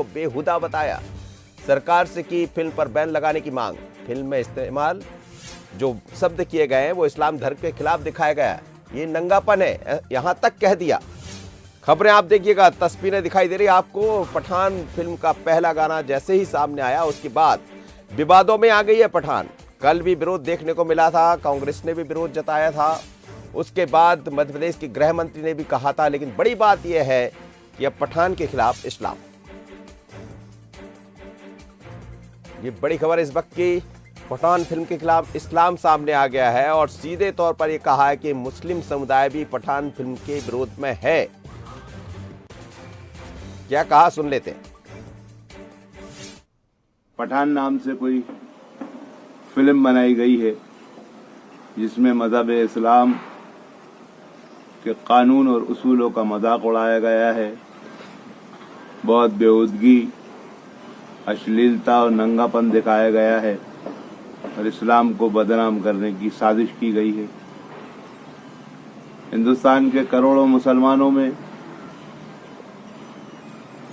बेहुदा बताया। सरकार से की फिल्म पर बैन लगाने की मांग। फिल्म में इस्तेमाल जो शब्द किए गए हैं वो इस्लाम धर्म के खिलाफ दिखाया गया है, ये नंगापन है, यहां तक कह दिया। खबरें आप देखिएगा, तस्वीरें दिखाई दे रही है आपको। पठान फिल्म का पहला गाना जैसे ही सामने आया उसके बाद विवादों में आ गई है पठान। कल भी विरोध देखने को मिला था, कांग्रेस ने भी विरोध जताया था, उसके बाद मध्य प्रदेश के गृह मंत्री ने भी कहा था। लेकिन बड़ी बात यह है कि अब पठान के खिलाफ इस्लाम, ये बड़ी खबर इस वक्त की। पठान फिल्म के खिलाफ इस्लाम सामने आ गया है और सीधे तौर पर यह कहा है कि मुस्लिम समुदाय भी पठान फिल्म के विरोध में है। क्या कहा, सुन लेते हैं। पठान नाम से कोई फिल्म बनाई गई है जिसमें मजहब इस्लाम के कानून और उसूलों का मजाक उड़ाया गया है। बहुत बेहूदगी, अश्लीलता और नंगापन दिखाया गया है और इस्लाम को बदनाम करने की साजिश की गई है। हिंदुस्तान के करोड़ों मुसलमानों में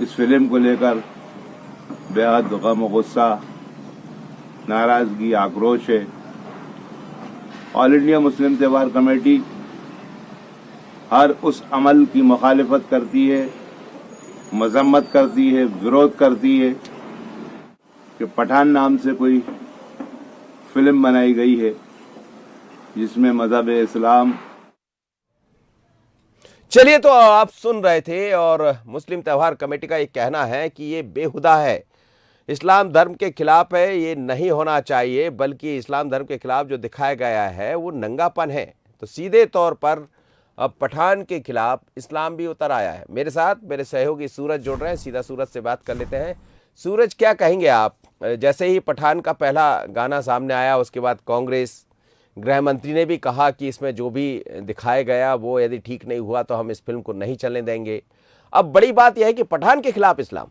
इस फिल्म को लेकर बेहद गम, गुस्सा, नाराजगी, आक्रोश है। ऑल इंडिया मुस्लिम त्योहार कमेटी हर उस अमल की मुखालिफत करती है, मजम्मत करती है, विरोध करती है कि पठान नाम से कोई फिल्म बनाई गई है जिसमें मजहब इस्लाम। चलिए, तो आप सुन रहे थे और मुस्लिम त्योहार कमेटी का ये कहना है कि ये बेहुदा है, इस्लाम धर्म के खिलाफ है, ये नहीं होना चाहिए, बल्कि इस्लाम धर्म के खिलाफ जो दिखाया गया है वो नंगापन है। तो सीधे तौर पर अब पठान के खिलाफ इस्लाम भी उतर आया है। मेरे साथ मेरे सहयोगी सूरज जुड़ रहे हैं, सीधा सूरज से बात कर लेते हैं। सूरज, क्या कहेंगे आप? जैसे ही पठान का पहला गाना सामने आया उसके बाद कांग्रेस, गृह मंत्री ने भी कहा कि इसमें जो भी दिखाया गया वो यदि ठीक नहीं हुआ तो हम इस फिल्म को नहीं चलने देंगे। अब बड़ी बात यह है कि पठान के खिलाफ इस्लाम।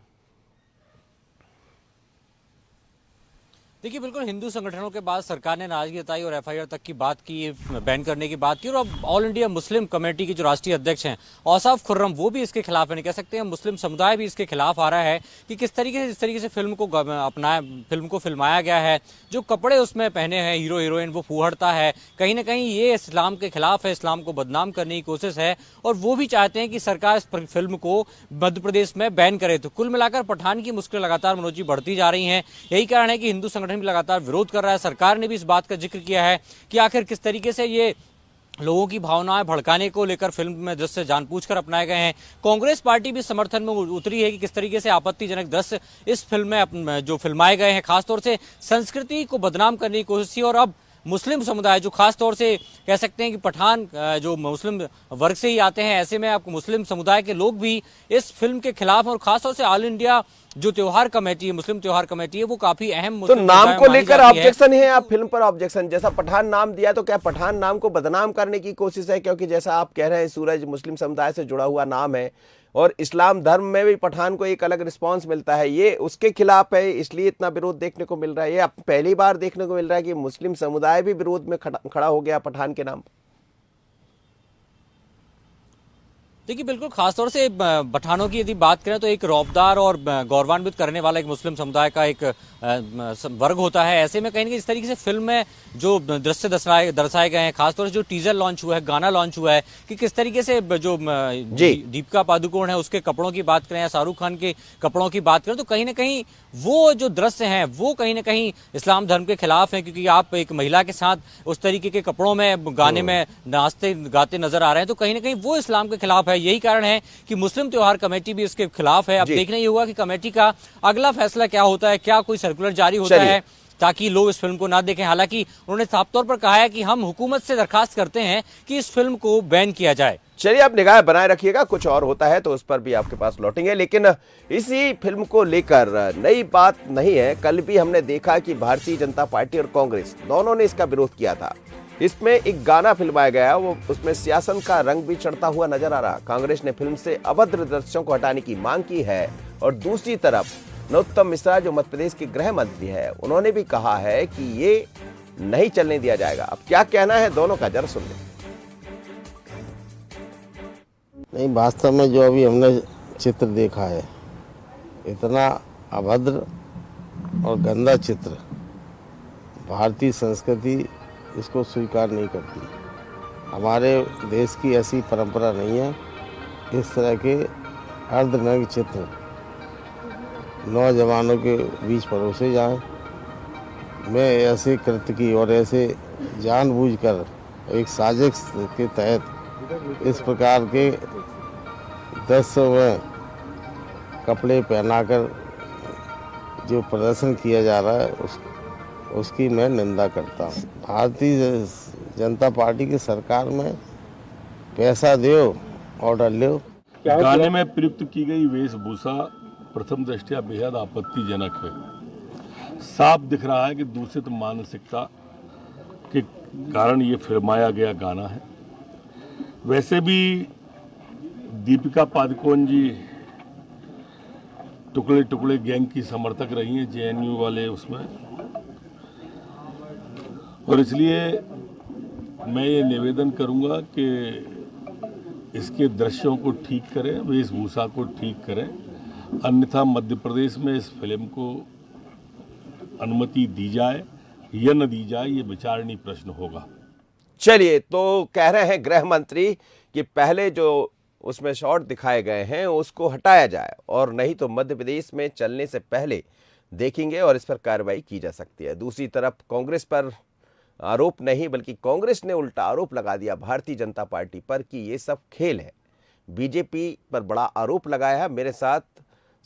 देखिए, बिल्कुल हिंदू संगठनों के बाद सरकार ने नाराजगी जताई और एफआईआर तक की बात की, बैन करने की बात की। और अब ऑल इंडिया मुस्लिम कमेटी के जो राष्ट्रीय अध्यक्ष हैं औसाफ खुर्रम, वो भी इसके खिलाफ है। कह सकते हैं मुस्लिम समुदाय भी इसके खिलाफ आ रहा है कि किस तरीके से इस तरीके से फिल्म को अपनाया, फिल्म को फिल्माया गया है। जो कपड़े उसमें पहने हैं हीरो हीरोइन, वो फूहड़ता है, कहीं ना कहीं ये इस्लाम के खिलाफ है, इस्लाम को बदनाम करने की कोशिश है। और वो भी चाहते हैं कि सरकार इस फिल्म को मध्य प्रदेश में बैन करे। तो कुल मिलाकर पठान की मुश्किलें लगातार मनोज जी बढ़ती जा रही हैं। यही कारण है कि हिंदू संगठन भी लगातार विरोध कर रहा है। सरकार ने भी इस बात का जिक्र किया है कि आखिर किस तरीके से ये लोगों की भावनाएं भड़काने को लेकर फिल्म में दृश्य जानबूझकर अपनाए गए हैं। कांग्रेस पार्टी भी समर्थन में उतरी है कि किस तरीके से आपत्तिजनक दृश्य इस फिल्म में जो फिल्माए गए हैं, खासतौर से संस्कृति को बदनाम करने की कोशिश की। और अब मुस्लिम समुदाय जो खास तौर से कह सकते हैं कि पठान जो मुस्लिम वर्ग से ही आते हैं, ऐसे में आपको मुस्लिम समुदाय के लोग भी इस फिल्म के खिलाफ, और खासतौर से ऑल इंडिया जो त्योहार कमेटी है, मुस्लिम त्योहार कमेटी है, वो काफी अहम। तो नाम को लेकर ऑब्जेक्शन है, आप फिल्म पर ऑब्जेक्शन, जैसा पठान नाम दिया तो क्या पठान नाम को बदनाम करने की कोशिश है? क्योंकि जैसा आप कह रहे हैं सूरज, मुस्लिम समुदाय से जुड़ा हुआ नाम है और इस्लाम धर्म में भी पठान को एक अलग रिस्पांस मिलता है, ये उसके खिलाफ है, इसलिए इतना विरोध देखने को मिल रहा है। ये अब पहली बार देखने को मिल रहा है कि मुस्लिम समुदाय भी विरोध में खड़ा हो गया पठान के नाम। देखिए, बिल्कुल खासतौर से पठानों की यदि बात करें तो एक रौबदार और गौरवान्वित करने वाला एक मुस्लिम समुदाय का एक वर्ग होता है। ऐसे में कहीं ना कहीं इस तरीके से फिल्म में जो दृश्य दर्शाए गए हैं, खासतौर से जो टीजर लॉन्च हुआ है, गाना लॉन्च हुआ है, कि किस तरीके से जो दीपिका पादुकोण है उसके कपड़ों की बात करें या शाहरुख खान के कपड़ों की बात करें, तो कहीं ना कहीं वो जो दृश्य हैं वो कहीं ना कहीं इस्लाम धर्म के खिलाफ है। क्योंकि आप एक महिला के साथ उस तरीके के कपड़ों में गाने में नाचते गाते नजर आ रहे हैं, तो कहीं ना कहीं वो इस्लाम के खिलाफ है। यही कारण है कि मुस्लिम त्योहार कमेटी भी इसके खिलाफ है। अब देखना ही होगा कि कमेटी का अगला फैसला क्या होता है, क्या कोई सर्कुलर जारी होता है ताकि लोग इस फिल्म को ना देखें। हालांकि उन्होंने साफ तौर पर कहा है कि हम हुकूमत से दरखास्त करते हैं कि इस फिल्म को बैन किया जाए। चलिए, आप निगाह बनाए रखिएगा, कुछ और होता है तो उस पर भी आपके पास लौटेंगे। लेकिन इसी फिल्म को लेकर नई बात नहीं है। कल भी हमने देखा कि भारतीय जनता पार्टी और कांग्रेस दोनों ने इसका विरोध किया था। इसमें एक गाना फिल्माया गया, वो उसमें सियासत का रंग भी चढ़ता हुआ नजर आ रहा। कांग्रेस ने फिल्म से अभद्र दृश्यों को हटाने की मांग की है और दूसरी तरफ नरोत्तम मिश्रा जो मध्य प्रदेश के गृह मंत्री है, उन्होंने भी कहा है कि ये नहीं चलने दिया जाएगा। अब क्या कहना है दोनों का, जरा सुन लें। नहीं, वास्तव में जो अभी हमने चित्र देखा है इतना अभद्र और गंदा चित्र भारतीय संस्कृति इसको स्वीकार नहीं करती। हमारे देश की ऐसी परंपरा नहीं है इस तरह के अर्धनग्न चित्र नौजवानों के बीच परोसे जाएं। मैं ऐसे कृत्य की और ऐसे जानबूझकर एक साजिश के तहत इस प्रकार के दृश्यों में कपड़े पहनाकर जो प्रदर्शन किया जा रहा है उसकी मैं निंदा करता हूँ। भारतीय जनता पार्टी की सरकार में पैसा दो ऑर्डर लो। गाने में प्रयुक्त की गई वेशभूषा प्रथम दृष्टया बेहद आपत्तिजनक है। साफ दिख रहा है कि दूषित मानसिकता के कारण ये फिल्माया गया गाना है। वैसे भी दीपिका पादुकोण जी टुकड़े टुकड़े गैंग की समर्थक रही हैं, जेएनयू वाले उसमें, और इसलिए मैं ये निवेदन करूंगा कि इसके दृश्यों को ठीक करें, वेशभूषा को ठीक करें, अन्यथा मध्य प्रदेश में इस फिल्म को अनुमति दी जाए या न दी जाए ये विचारणीय प्रश्न होगा। चलिए, तो कह रहे हैं गृह मंत्री कि पहले जो उसमें शॉट दिखाए गए हैं उसको हटाया जाए और नहीं तो मध्य प्रदेश में चलने से पहले देखेंगे और इस पर कार्रवाई की जा सकती है। दूसरी तरफ कांग्रेस पर आरोप नहीं बल्कि कांग्रेस ने उल्टा आरोप लगा दिया भारतीय जनता पार्टी पर कि ये सब खेल है। बीजेपी पर बड़ा आरोप लगाया है। मेरे साथ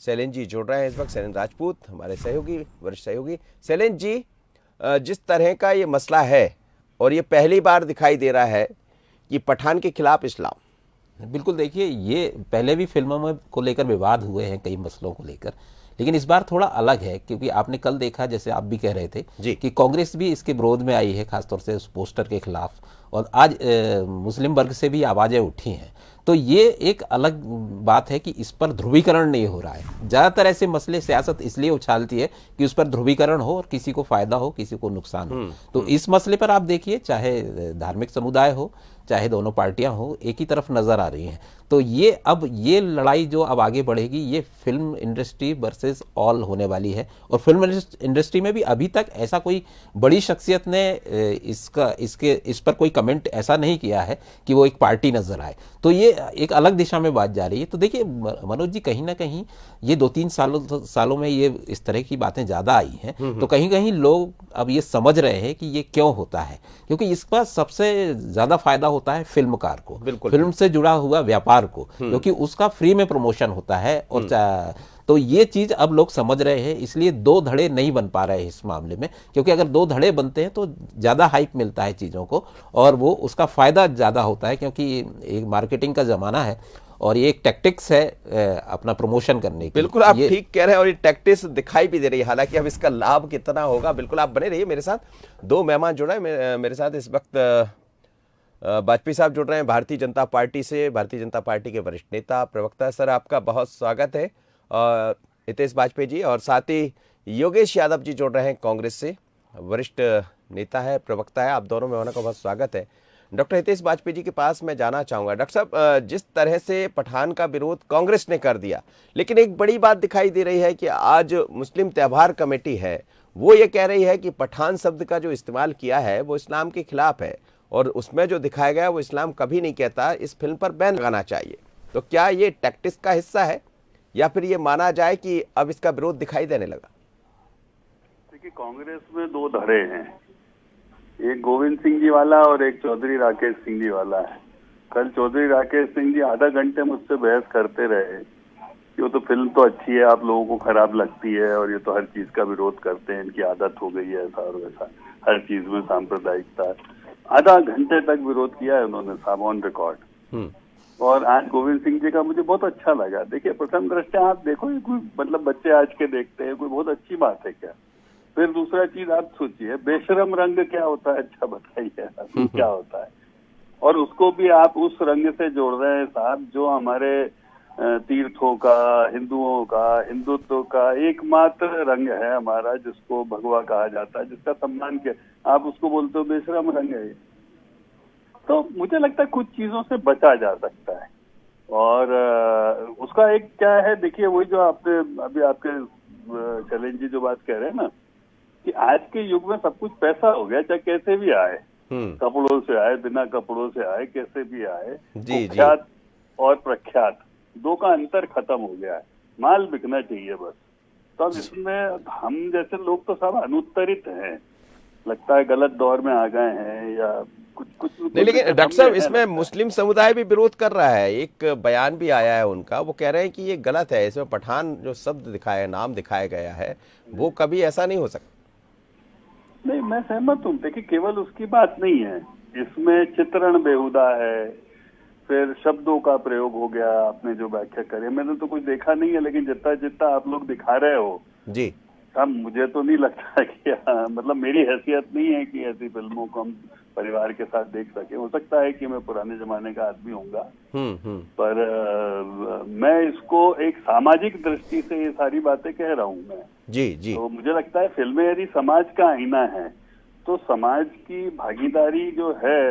शैलेंद्र जी जुड़ रहे हैं इस वक्त, शैलेंद्र राजपूत हमारे सहयोगी, वरिष्ठ सहयोगी। शैलेंद्र जी, जिस तरह का ये मसला है और ये पहली बार दिखाई दे रहा है कि पठान के खिलाफ इस्लाम, बिल्कुल, देखिए ये पहले भी फिल्मों में को लेकर विवाद हुए हैं कई मसलों को लेकर, लेकिन इस बार थोड़ा अलग है क्योंकि आपने कल देखा, जैसे आप भी कह रहे थे कि कांग्रेस भी इसके विरोध में आई है, खासतौर से उस पोस्टर के खिलाफ, और आज मुस्लिम वर्ग से भी आवाज़ें उठी हैं। तो ये एक अलग बात है कि इस पर ध्रुवीकरण नहीं हो रहा है। ज़्यादातर ऐसे मसले सियासत इसलिए उछालती है कि उस पर ध्रुवीकरण हो और किसी को फायदा हो, किसी को नुकसान हो। तो इस मसले पर आप देखिए, चाहे धार्मिक समुदाय हो चाहे दोनों पार्टियां हो, एक ही तरफ नजर आ रही हैं। तो ये अब ये लड़ाई जो अब आगे बढ़ेगी, ये फिल्म इंडस्ट्री वर्सेस ऑल होने वाली है। और फिल्म इंडस्ट्री में भी अभी तक ऐसा कोई बड़ी शख्सियत ने इस पर कोई कमेंट ऐसा नहीं किया है कि वो एक पार्टी नजर आए। तो ये एक अलग दिशा में बात जा रही है। तो देखिए मनोज जी, कहीं ना कहीं ये 2-3 सालों में ये इस तरह की बातें ज्यादा आई हैं, तो कहीं कहीं लोग अब ये समझ रहे हैं कि ये क्यों होता है, क्योंकि इसका सबसे ज्यादा फायदा होता है फिल्मकार को, फिल्म से जुड़ा हुआ व्यापार को, क्योंकि उसका फ्री में प्रमोशन होता है। और तो ये चीज अब लोग समझ रहे हैं, इसलिए दो धड़े नहीं बन पा रहे हैं इस मामले में, क्योंकि अगर दो धड़े बनते हैं तो ज्यादा हाइप मिलता है चीजों को और वो उसका फायदा ज्यादा होता है, क्योंकि एक मार्केटिंग का जमाना है और ये एक टैक्टिक्स है अपना प्रमोशन करने की। बिल्कुल, आप ठीक कह रहे हैं और ये टैक्टिक्स दिखाई भी दे रही है। हालांकि अब इसका लाभ कितना होगा, बिल्कुल आप बने रहिए मेरे साथ। दो मेहमान जुड़ रहे हैं मेरे साथ इस वक्त। वाजपेयी साहब जुड़ रहे हैं भारतीय जनता पार्टी से, भारतीय जनता पार्टी के वरिष्ठ नेता, प्रवक्ता। सर, आपका बहुत स्वागत है। और हितेश वाजपेयी जी, और साथ ही योगेश यादव जी जुड़ रहे हैं कांग्रेस से, वरिष्ठ नेता है, प्रवक्ता है। आप दोनों में होने का बहुत स्वागत है। डॉक्टर हितेश वाजपेयी जी के पास मैं जाना चाहूँगा। डॉक्टर साहब, जिस तरह से पठान का विरोध कांग्रेस ने कर दिया, लेकिन एक बड़ी बात दिखाई दे रही है कि आज मुस्लिम त्यौहार कमेटी है, वो ये कह रही है कि पठान शब्द का जो इस्तेमाल किया है वो इस्लाम के खिलाफ है और उसमें जो दिखाया गया वो इस्लाम कभी नहीं कहता, इस फिल्म पर बैन लगाना चाहिए। तो क्या ये टैक्टिक्स का हिस्सा है या फिर ये माना जाए कि अब इसका विरोध दिखाई देने लगा? देखिए, कांग्रेस में दो धड़े हैं, एक गोविंद सिंह जी वाला और एक चौधरी राकेश सिंह जी वाला है। कल चौधरी राकेश सिंह जी आधा घंटे मुझसे बहस करते रहे कि वो तो फिल्म तो अच्छी है, आप लोगों को खराब लगती है और ये तो हर चीज का विरोध करते हैं, इनकी आदत हो गई है ऐसा और वैसा, हर चीज में सांप्रदायिकता। आधा घंटे तक विरोध किया है उन्होंने, साहब ऑन रिकॉर्ड। और आज गोविंद सिंह जी का मुझे बहुत अच्छा लगा। देखिए, प्रथम दृष्टया आप देखो, ये कोई मतलब बच्चे आज के देखते हैं, कोई बहुत अच्छी बात है क्या? फिर दूसरा चीज आप सोचिए, बेशरम रंग क्या होता है? अच्छा बताइए क्या होता है? और उसको भी आप उस रंग से जोड़ रहे हैं साहब, जो हमारे तीर्थों का, हिंदुओं का, हिंदुत्व का एकमात्र रंग है हमारा, जिसको भगवा कहा जाता है, जिसका सम्मान किया, आप उसको बोलते हो बेशरम रंग है। तो मुझे लगता है कुछ चीजों से बचा जा सकता है। और उसका एक क्या है, देखिए वही जो आपने अभी आपके शैलेंद्र जी जो बात कह रहे हैं ना, कि आज के युग में सब कुछ पैसा हो गया, चाहे कैसे भी आए, कपड़ों से आए, बिना कपड़ों से आए, कैसे भी आए, कुख्यात और प्रख्यात दो का अंतर खत्म हो गया है, माल बिकना चाहिए बस। तो अब इसमें हम जैसे लोग तो सब अनुत्तरित हैं, लगता है गलत दौर में आ गए हैं या कुछ नहीं। लेकिन डॉक्टर साहब, इसमें मुस्लिम समुदाय भी विरोध कर रहा है। एक बयान भी आया है उनका, वो कह रहे हैं कि ये गलत है, इसमें पठान जो शब्द दिखाया, नाम दिखाया गया है, वो कभी ऐसा नहीं हो सकता। नहीं, मैं सहमत हूँ। देखिए केवल उसकी बात नहीं है, इसमें चित्रण बेहुदा है, फिर शब्दों का प्रयोग हो गया, आपने जो व्याख्या करी, मैंने तो कुछ देखा नहीं है, लेकिन जितना जितना आप लोग दिखा रहे हो जी, हम, मुझे तो नहीं लगता कि मतलब मेरी हैसियत नहीं है कि ऐसी फिल्मों को हम परिवार के साथ देख सके। हो सकता है कि मैं पुराने जमाने का आदमी होऊंगा, पर मैं इसको एक सामाजिक दृष्टि से ये सारी बातें कह रहा हूँ मैं। जी जी। तो मुझे लगता है फिल्में यदि समाज का आईना है, तो समाज की भागीदारी जो है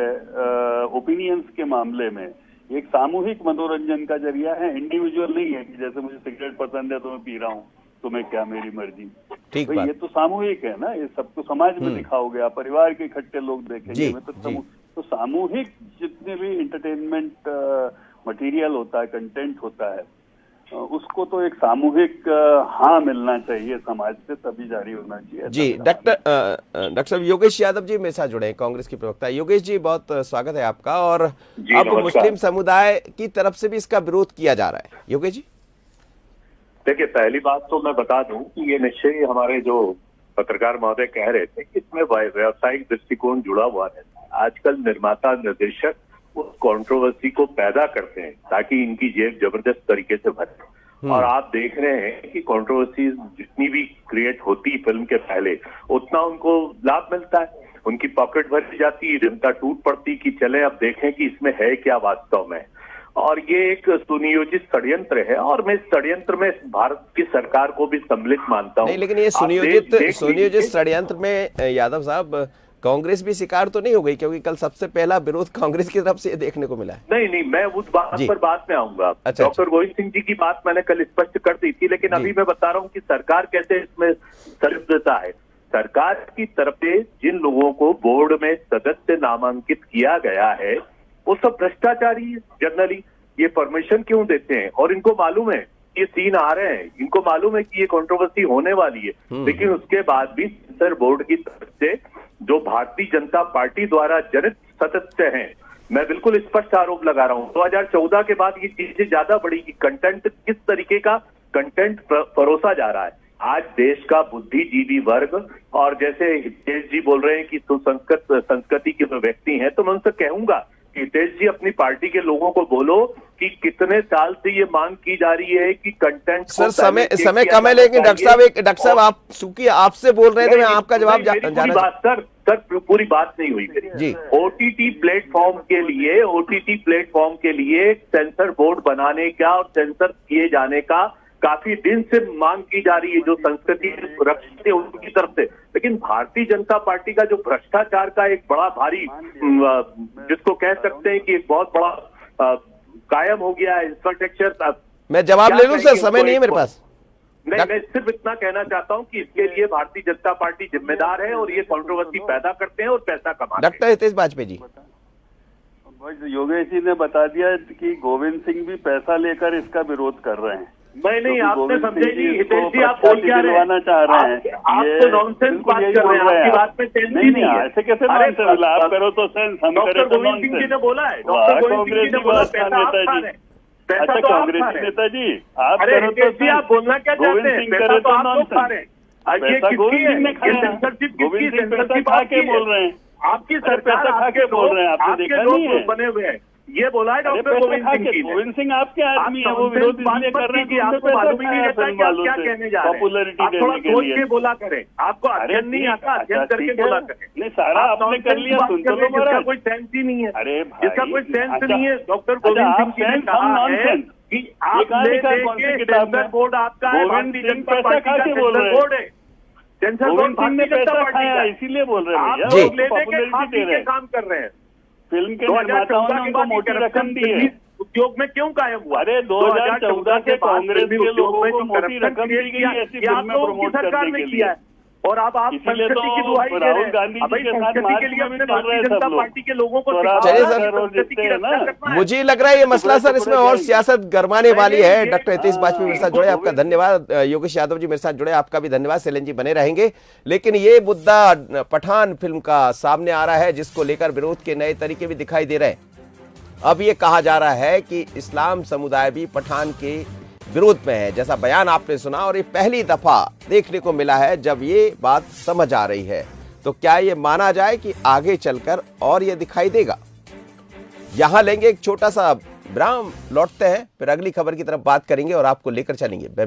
ओपिनियंस के मामले में एक सामूहिक मनोरंजन का जरिया है, इंडिविजुअल नहीं है कि जैसे मुझे सिगरेट पसंद है तो मैं पी रहा हूँ, तुम्हें क्या, मेरी मर्जी। ठीक भाई बात। ये तो सामूहिक है ना, ये सबको समाज में दिखाओगे, परिवार के इकट्ठे लोग देखेंगे, तो सामूहिक जितने भी इंटरटेनमेंट मटेरियल होता है, कंटेंट होता है, उसको तो एक सामूहिक हाँ मिलना चाहिए समाज से, तभी जारी होना चाहिए। जी। डॉक्टर साहब योगेश यादव जी मेरे साथ जुड़े हैं, कांग्रेस की प्रवक्ता। योगेश जी, बहुत स्वागत है आपका। और अब मुस्लिम समुदाय की तरफ से भी इसका विरोध किया जा रहा है। योगेश जी, देखिए पहली बात तो मैं बता दूं कि ये निश्चय ही हमारे जो पत्रकार महोदय कह रहे थे कि इसमें व्यावसायिक दृष्टिकोण जुड़ा हुआ रहता है। आजकल निर्माता निर्देशक उस कंट्रोवर्सी को पैदा करते हैं ताकि इनकी जेब जबरदस्त तरीके से भरे, और आप देख रहे हैं कि कंट्रोवर्सी जितनी भी क्रिएट होती फिल्म के पहले, उतना उनको लाभ मिलता है, उनकी पॉकेट भरी जाती, चिंता टूट पड़ती कि चले अब देखें कि इसमें है क्या वास्तव में। और ये एक सुनियोजित षड्यंत्र है, और मैं इस षड्यंत्र में भारत की सरकार को भी सम्मिलित मानता हूँ। नहीं, लेकिन ये सुनियोजित षड्यंत्र में यादव साहब कांग्रेस भी शिकार तो नहीं हो गई, क्योंकि कल सबसे पहला विरोध कांग्रेस की तरफ से देखने को मिला है। नहीं, मैं उस बात पर बाद में आऊंगा। अच्छा, डॉक्टर गोविंद सिंह जी की बात मैंने कल स्पष्ट कर दी थी, लेकिन अभी मैं बता रहा हूँ कि सरकार कैसे इसमें संलिप्तता है। सरकार की तरफ से जिन लोगों को बोर्ड में सदस्य नामांकित किया गया है, वो सब भ्रष्टाचारी है। जनरली ये परमिशन क्यों देते हैं, और इनको मालूम है ये सीन आ रहे हैं, इनको मालूम है कि ये कंट्रोवर्सी होने वाली है, लेकिन उसके बाद भी सेंसर बोर्ड की तरफ से जो भारतीय जनता पार्टी द्वारा जनित सदस्य हैं, मैं बिल्कुल स्पष्ट आरोप लगा रहा हूं, 2014 के बाद ये चीजें ज्यादा बढ़ी कि कंटेंट, किस तरीके का कंटेंट परोसा जा रहा है। आज देश का बुद्धिजीवी वर्ग, और जैसे हितेश जी बोल रहे हैं कि सुसंस्कृत संस्कृति के जो व्यक्ति हैं, तो मैं उनसे कहूंगा कि हितेश जी अपनी पार्टी के लोगों को बोलो कि कितने साल से ये मांग की जा रही है कि कंटेंट सर समय कम है, लेकिन डॉक्टर साहब आप चूंकि आपसे बोल रहे थे, मैं आपका जवाब जाना। सर पूरी बात नहीं हुई मेरी जी। ओटीटी प्लेटफॉर्म के लिए सेंसर बोर्ड बनाने का और सेंसर किए जाने का काफी दिन से मांग की जा रही है, जो संस्कृति रक्षित है उनकी तरफ से। लेकिन भारतीय जनता पार्टी का जो भ्रष्टाचार का एक बड़ा भारी, जिसको कह सकते हैं कि एक बहुत बड़ा कायम हो गया है इंफ्रास्ट्रक्चर। मैं जवाब ले लूं सर, समय नहीं है मेरे पास। नहीं, मैं सिर्फ इतना कहना चाहता हूं कि इसके लिए भारतीय जनता पार्टी जिम्मेदार है, और ये कंट्रोवर्सी पैदा करते हैं और पैसा कमाते हैं। डॉक्टर हितेश वाजपेयी जी, योगेश जी ने बता दिया कि गोविंद सिंह भी पैसा लेकर इसका विरोध कर रहे हैं। नहीं, आपने समझे नहीं हितेश जी, आप बोल क्या रहे हैं? चाह रहे हैं आप तो नॉनसेंस बात कर रहे हैं, आपकी बात में सेंस ही नहीं है। ऐसे कैसे नॉनसेंस? आप करो तो सेंस, हम करें तो गोविंद सिंह जी ने बोला है, डॉक्टर गोविंद सिंह जी ने बोला पैसा आप खा रहे हैं। अच्छा, कांग्रेसी नेताजी आप अरे करो हितेश जी, आप बोलना क्या चाहते हैं? पैसा तो आप लोग खा रहे हैं। ये किसकी है? ये सेंसरशिप किसकी? सेंसरशिप खा के बोल रहे हैं, आपकी सरकार खा के बोल रहे हैं, आपने देखा नहीं है? बने हुए हैं, ये बोला है डॉक्टर गोविंद सिंह जी। गोविंद सिंह आपके आदमी है, वो विरोध इसलिए कर रहे हैं कि आपको मालूम ही नहीं रहता कि आप क्या कहने जा रहे हैं। पॉपुलरिटी आप थोड़ा देने के सोच लिए के बोला करें, आपको अध्ययन नहीं आता, अध्ययन करके बोला करें। नहीं, सारा आपने कर लिया, सुन तो लो। इसका कोई सेंस ही नहीं है। अरे इसका कोई सेंस नहीं है। डॉक्टर गोविंद सिंह जी ने कहा है कि आप ले देंगे सेंसर बोर्ड आपका है, भारतीय जनता पार्टी का सेंसर बोर्ड है। Sensor board Bharatiya Janata party का, इसीलिए बोल रहे हैं। आप लोग ले देंगे, काम कर रहे हैं। फिल्म के निर्माताओं ने उनको मोटी रकम दी है। उद्योग में क्यों कायम हुआ? अरे 2014 से कांग्रेस के लोगों को मोटी रकम दी गई ऐसी फिल्में प्रमोट सरकार करने ने के किया लिए। है। और अब आप इसीलिए संस्कृति की दुहाई दे रहे राहुल हैं। गांधी अब भाई जी के साथ संस्कृति के मार्च लिए में भी अपने चल रहे भारतीय हैं सब जनता लोग। पार्टी के लोगों को स्वराज सिखाओ चलिए कि सर, संस्कृति की रक्षा करना है। मुझे लग रहा है ये मसला सर इसमें और सियासत गरमाने वाली है। डॉक्टर हितेश बाजपेयी मेरे साथ जुड़े, आपका धन्यवाद। योगेश यादव जी मेरे साथ जुड़े, आपका भी धन्यवाद। शैलेंद्र जी बने रहेंगे। लेकिन ये मुद्दा पठान फिल्म का सामने आ रहा है, जिसको लेकर विरोध के नए तरीके भी दिखाई दे रहे हैं। अब ये कहा जा रहा है कि इस्लाम समुदाय भी पठान के विरोध में है, जैसा बयान आपने सुना, और ये पहली दफा देखने को मिला है जब ये बात समझ आ रही है। तो क्या ये माना जाए कि आगे चलकर और ये दिखाई देगा? यहां लेंगे एक छोटा सा विराम, लौटते हैं, फिर अगली खबर की तरफ बात करेंगे और आपको लेकर चलेंगे।